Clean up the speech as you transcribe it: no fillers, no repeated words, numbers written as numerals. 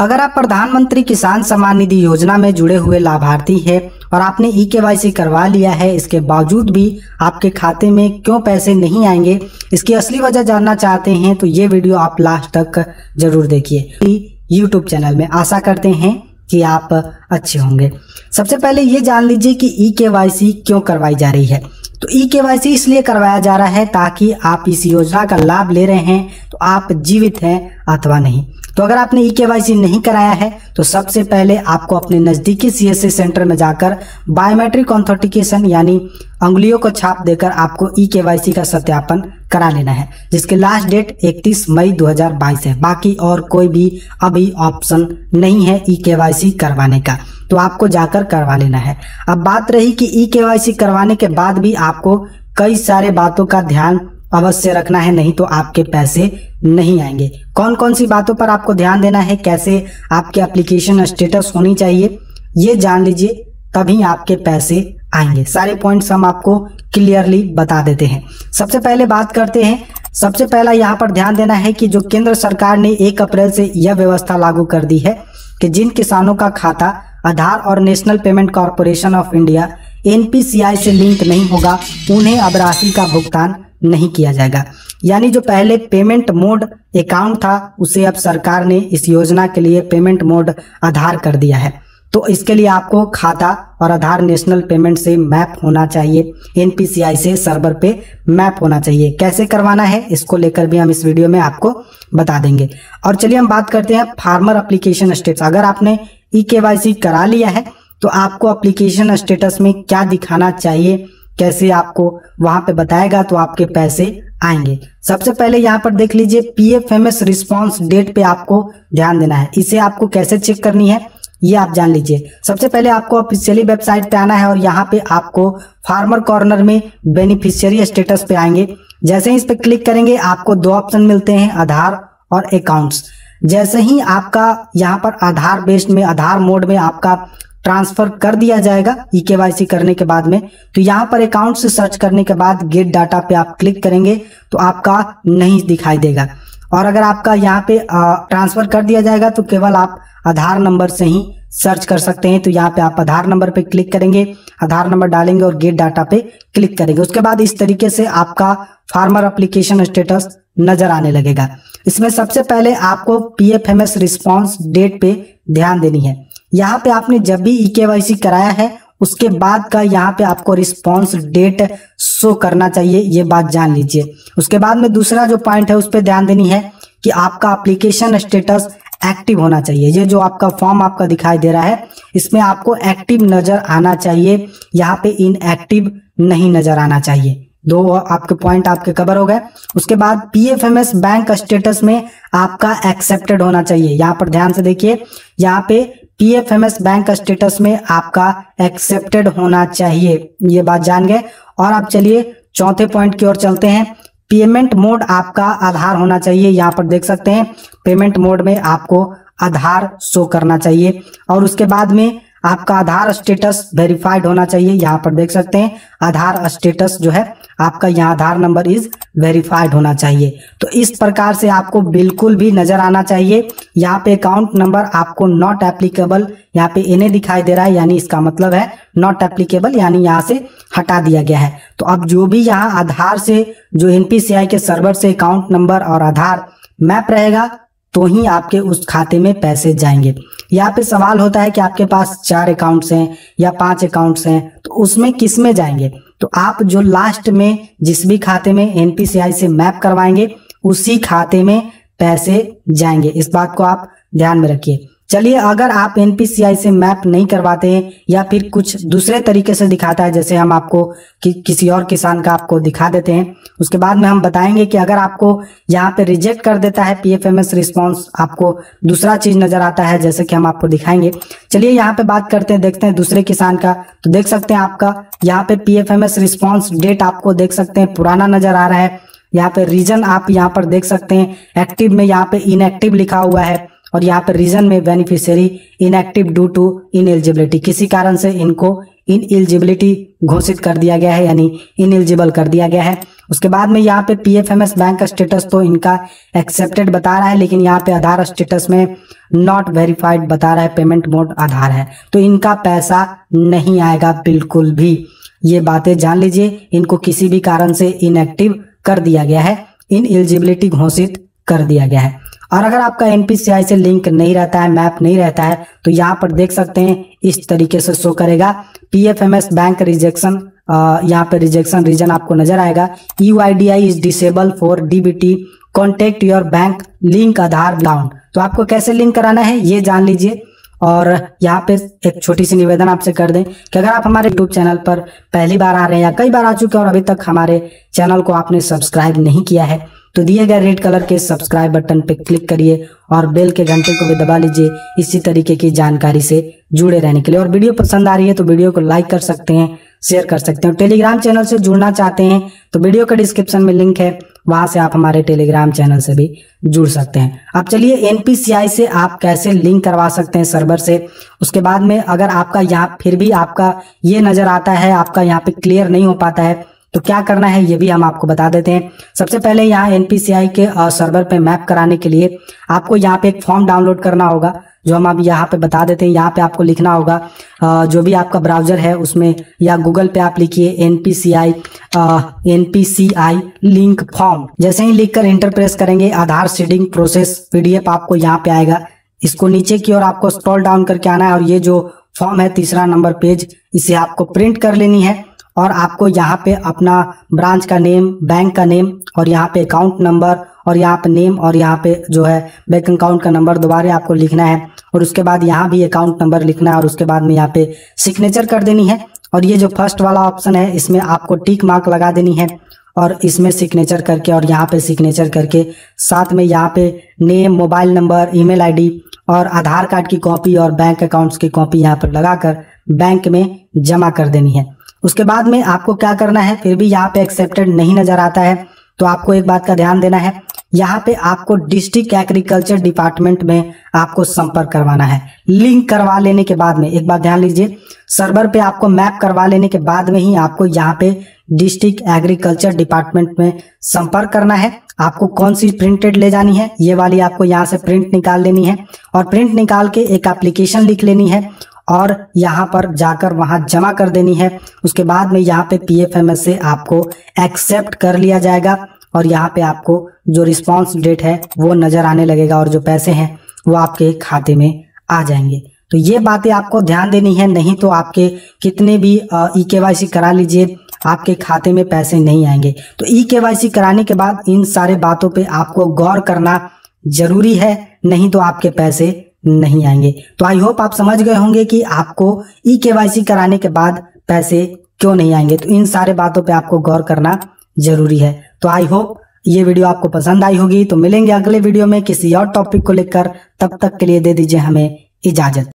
अगर आप प्रधानमंत्री किसान सम्मान निधि योजना में जुड़े हुए लाभार्थी हैं और आपने ई-केवाईसी करवा लिया है, इसके बावजूद भी आपके खाते में क्यों पैसे नहीं आएंगे, इसकी असली वजह जानना चाहते हैं तो ये वीडियो आप लास्ट तक जरूर देखिए यूट्यूब चैनल में। आशा करते हैं कि आप अच्छे होंगे। सबसे पहले ये जान लीजिए कि ई-केवाईसी क्यों करवाई जा रही है। तो ई-केवाईसी इसलिए करवाया जा रहा है ताकि आप इस योजना का लाभ ले रहे हैं तो आप जीवित हैं अथवा नहीं। तो अगर आपने ई-केवाईसी नहीं कराया है तो सबसे पहले आपको अपने नजदीकी सीएससी सेंटर में जाकर बायोमेट्रिक ऑथेंटिकेशन यानी अंगुलियों को छाप देकर आपको ई-केवाईसी का सत्यापन करा लेना है, जिसकी लास्ट डेट 31 मई 2022 है। बाकी और कोई भी अभी ऑप्शन नहीं है ई-केवाईसी करवाने का, तो आपको जाकर करवा लेना है। अब बात रही कि ई-केवाईसी करवाने के बाद भी आपको कई सारे बातों का ध्यान अवश्य रखना है, नहीं तो आपके पैसे नहीं आएंगे। कौन कौन सी बातों पर आपको ध्यान देना है, कैसे आपकी एप्लीकेशन स्टेटस होनी चाहिए, ये जान लीजिए, तभी आपके पैसे आएंगे। सारे पॉइंट्स हम आपको क्लियरली बता देते हैं। सबसे पहले बात करते हैं। सबसे पहला यहाँ पर ध्यान देना है कि जो केंद्र सरकार ने 1 अप्रैल से यह व्यवस्था लागू कर दी है कि जिन किसानों का खाता आधार और national payment corporation of India NPCI से लिंक नहीं होगा, उन्हें अब राशि का भुगतान नहीं किया जाएगा। यानी जो पहले पेमेंट मोड अकाउंट था उसे अब सरकार ने इस योजना के लिए पेमेंट मोड आधार कर दिया है। तो इसके लिए आपको खाता और आधार नेशनल पेमेंट से मैप होना चाहिए, NPCI से सर्वर पे मैप होना चाहिए। कैसे करवाना है इसको लेकर भी हम इस वीडियो में आपको बता देंगे। और चलिए हम बात करते हैं फार्मर एप्लीकेशन स्टेटस। अगर आपने ई-केवाईसी करा लिया है तो आपको एप्लीकेशन स्टेटस में क्या दिखाना चाहिए, कैसे आपको वहां पे बताएगा तो आपके पैसे आएंगे। सबसे पहले यहाँ पर देख लीजिए PFMS रिस्पांस डेट पे आपको ध्यान देना है। इसे आपको कैसे चेक करनी है ये आप जान लीजिए। सबसे पहले आपको ऑफिशियली वेबसाइट पे आना है और यहाँ पे आपको फार्मर कॉर्नर में बेनिफिशियरी स्टेटस पे आएंगे। जैसे ही इस पे क्लिक करेंगे आपको 2 ऑप्शन मिलते हैं, आधार और अकाउंट्स। जैसे ही आपका यहाँ पर आधार बेस्ड में आधार मोड में आपका ट्रांसफर कर दिया जाएगा ई-केवाईसी करने के बाद में, तो यहाँ पर अकाउंट से सर्च करने के बाद गेट डाटा पे आप क्लिक करेंगे तो आपका नहीं दिखाई देगा। और अगर आपका यहाँ पे ट्रांसफर कर दिया जाएगा तो केवल आप आधार नंबर से ही सर्च कर सकते हैं। तो यहाँ पे आप आधार नंबर पे क्लिक करेंगे, आधार नंबर डालेंगे और गेट डाटा पे क्लिक करेंगे। उसके बाद इस तरीके से आपका फार्मर एप्लीकेशन स्टेटस नजर आने लगेगा। इसमें सबसे पहले आपको PFMS रिस्पांस डेट पे ध्यान देनी है। यहाँ पे आपने जब भी ई-केवाईसी कराया है उसके बाद का यहाँ पे आपको रिस्पांस डेट शो करना चाहिए, ये बात जान लीजिए। उसके बाद में दूसरा जो पॉइंट है उस पर ध्यान देनी है कि आपका एप्लीकेशन स्टेटस एक्टिव होना चाहिए। ये जो आपका फॉर्म आपका दिखाई दे रहा है इसमें आपको एक्टिव नजर आना चाहिए, यहाँ पे इनएक्टिव नहीं नजर आना चाहिए। 2 आपके पॉइंट आपके कवर हो गए। उसके बाद PFMS बैंक स्टेटस में आपका एक्सेप्टेड होना चाहिए। यहाँ पर ध्यान से देखिए, यहाँ पे PFMS बैंक स्टेटस में आपका एक्सेप्टेड होना चाहिए, ये बात जान गए। और आप चलिए चौथे पॉइंट की ओर चलते हैं। पेमेंट मोड आपका आधार होना चाहिए। यहाँ पर देख सकते हैं पेमेंट मोड में आपको आधार शो करना चाहिए। और उसके बाद में आपका आधार स्टेटस वेरीफाइड होना चाहिए। यहाँ पर देख सकते हैं आधार स्टेटस जो है आपका, यहाँ आधार नंबर इज वेरीफाइड होना चाहिए। तो इस प्रकार से आपको बिल्कुल भी नजर आना चाहिए। यहाँ पे अकाउंट नंबर आपको नॉट एप्लीकेबल, यहाँ पे NA दिखाई दे रहा है, यानी इसका मतलब है नॉट एप्लीकेबल, यानी यहाँ से हटा दिया गया है। तो अब जो भी यहाँ आधार से जो NPCI के सर्वर से अकाउंट नंबर और आधार मैप रहेगा तो ही आपके उस खाते में पैसे जाएंगे। यहाँ पे सवाल होता है कि आपके पास 4 अकाउंट्स हैं या 5 अकाउंट्स हैं, तो उसमें किस में जाएंगे। तो आप जो लास्ट में जिस भी खाते में NPCI से मैप करवाएंगे उसी खाते में पैसे जाएंगे। इस बात को आप ध्यान में रखिए। चलिए, अगर आप NPCI से मैप नहीं करवाते हैं या फिर कुछ दूसरे तरीके से दिखाता है, जैसे हम आपको किसी और किसान का आपको दिखा देते हैं, उसके बाद में हम बताएंगे कि अगर आपको यहाँ पे रिजेक्ट कर देता है PFMS रिस्पांस, आपको दूसरा चीज नजर आता है, जैसे कि हम आपको दिखाएंगे। चलिए यहाँ पे बात करते हैं, देखते हैं दूसरे किसान का। तो देख सकते हैं आपका यहाँ पे PFMS रिस्पांस डेट आपको देख सकते हैं पुराना नजर आ रहा है। यहाँ पे रीजन आप यहाँ पर देख सकते हैं, एक्टिव में यहाँ पे इनएक्टिव लिखा हुआ है और यहाँ पर रीजन में बेनिफिशियरी इनएक्टिव ड्यू टू इनएलिजिबिलिटी, किसी कारण से इनको इनएलिजिबिलिटी घोषित कर दिया गया है, यानी इनएलिजिबल कर दिया गया है। उसके बाद में यहाँ पे PFMS बैंक का स्टेटस तो इनका एक्सेप्टेड बता रहा है, लेकिन यहाँ पे आधार स्टेटस में नॉट वेरीफाइड बता रहा है, पेमेंट मोड आधार है, तो इनका पैसा नहीं आएगा बिल्कुल भी। ये बातें जान लीजिए, इनको किसी भी कारण से इनएक्टिव कर दिया गया है, इन एलिजिबिलिटी घोषित कर दिया गया है। और अगर आपका NPCI से लिंक नहीं रहता है, मैप नहीं रहता है, तो यहाँ पर देख सकते हैं इस तरीके से शो करेगा PFMS बैंक रिजेक्शन। यहाँ पे रिजेक्शन रीजन आपको नजर आएगा, UIDI is disable for DBT, contact your bank, link Aadhaar down. तो आपको कैसे लिंक कराना है ये जान लीजिए। और यहाँ पे एक छोटी सी निवेदन आपसे कर दें कि अगर आप हमारे YouTube चैनल पर पहली बार आ रहे हैं या कई बार आ चुके हैं और अभी तक हमारे चैनल को आपने सब्सक्राइब नहीं किया है, तो दिए गए रेड कलर के सब्सक्राइब बटन पे क्लिक करिए और बेल के घंटे को भी दबा लीजिए इसी तरीके की जानकारी से जुड़े रहने के लिए। और वीडियो पसंद आ रही है तो वीडियो को लाइक कर सकते हैं, शेयर कर सकते हैं। टेलीग्राम चैनल से जुड़ना चाहते हैं तो वीडियो के डिस्क्रिप्शन में लिंक है, वहां से आप हमारे टेलीग्राम चैनल से भी जुड़ सकते हैं। अब चलिए NPCI से आप कैसे लिंक करवा सकते हैं सर्वर से। उसके बाद में अगर आपका यहाँ फिर भी आपका ये नजर आता है, आपका यहाँ पे क्लियर नहीं हो पाता है, तो क्या करना है ये भी हम आपको बता देते हैं। सबसे पहले यहाँ NPCI के सर्वर पे मैप कराने के लिए आपको यहाँ पे एक फॉर्म डाउनलोड करना होगा, जो हम अभी यहाँ पे बता देते हैं। यहाँ पे आपको लिखना होगा जो भी आपका ब्राउजर है उसमें, या गूगल पे आप लिखिए NPCI लिंक फॉर्म। जैसे ही लिखकर इंटर प्रेस करेंगे, आधार सीडिंग प्रोसेस PDF आपको यहाँ पे आएगा। इसको नीचे की ओर आपको स्क्रॉल डाउन करके आना है और ये जो फॉर्म है 3रा नंबर पेज, इसे आपको प्रिंट कर लेनी है। और आपको यहाँ पे अपना ब्रांच का नेम, बैंक का नेम और यहाँ पे अकाउंट नंबर और यहाँ पे नेम और यहाँ पे जो है बैंक अकाउंट का नंबर दोबारा आपको लिखना है। और उसके बाद यहाँ भी अकाउंट नंबर लिखना है और उसके बाद में यहाँ पे सिग्नेचर कर देनी है। और ये जो फर्स्ट वाला ऑप्शन है इसमें आपको टिक मार्क लगा देनी है और इसमें सिग्नेचर करके और यहाँ पे सिग्नेचर करके साथ में यहाँ पे name, mobile number, email ID और आधार कार्ड की कॉपी और बैंक अकाउंट्स की कॉपी यहाँ पर लगाकर बैंक में जमा कर देनी है। उसके बाद में आपको क्या करना है, फिर भी यहाँ पे एक्सेप्टेड नहीं नजर आता है तो आपको एक बात का ध्यान देना है, यहाँ पे आपको डिस्ट्रिक्ट एग्रीकल्चर डिपार्टमेंट में आपको संपर्क करवाना है। लिंक करवा लेने के बाद में एक बात ध्यान लीजिए, सर्वर पे आपको मैप करवा लेने के बाद में ही आपको यहाँ पे डिस्ट्रिक्ट एग्रीकल्चर डिपार्टमेंट में संपर्क करना है। आपको कौन सी प्रिंटेड ले जानी है, ये वाली आपको यहाँ से प्रिंट निकाल लेनी है और प्रिंट निकाल के एक एप्लीकेशन लिख लेनी है और यहाँ पर जाकर वहां जमा कर देनी है। उसके बाद में यहाँ पे PFMS से आपको एक्सेप्ट कर लिया जाएगा और यहाँ पे आपको जो रिस्पांस डेट है वो नजर आने लगेगा और जो पैसे हैं वो आपके खाते में आ जाएंगे। तो ये बातें आपको ध्यान देनी है, नहीं तो आपके कितने भी eKYC करा लीजिए आपके खाते में पैसे नहीं आएंगे। तो eKYC कराने के बाद इन सारे बातों पे आपको गौर करना जरूरी है, नहीं तो आपके पैसे नहीं आएंगे। तो आई होप आप समझ गए होंगे कि आपको eKYC कराने के बाद पैसे क्यों नहीं आएंगे। तो इन सारे बातों पे आपको गौर करना जरूरी है। तो आई होप ये वीडियो आपको पसंद आई होगी। तो मिलेंगे अगले वीडियो में किसी और टॉपिक को लेकर, तब तक के लिए दे दीजिए हमें इजाजत।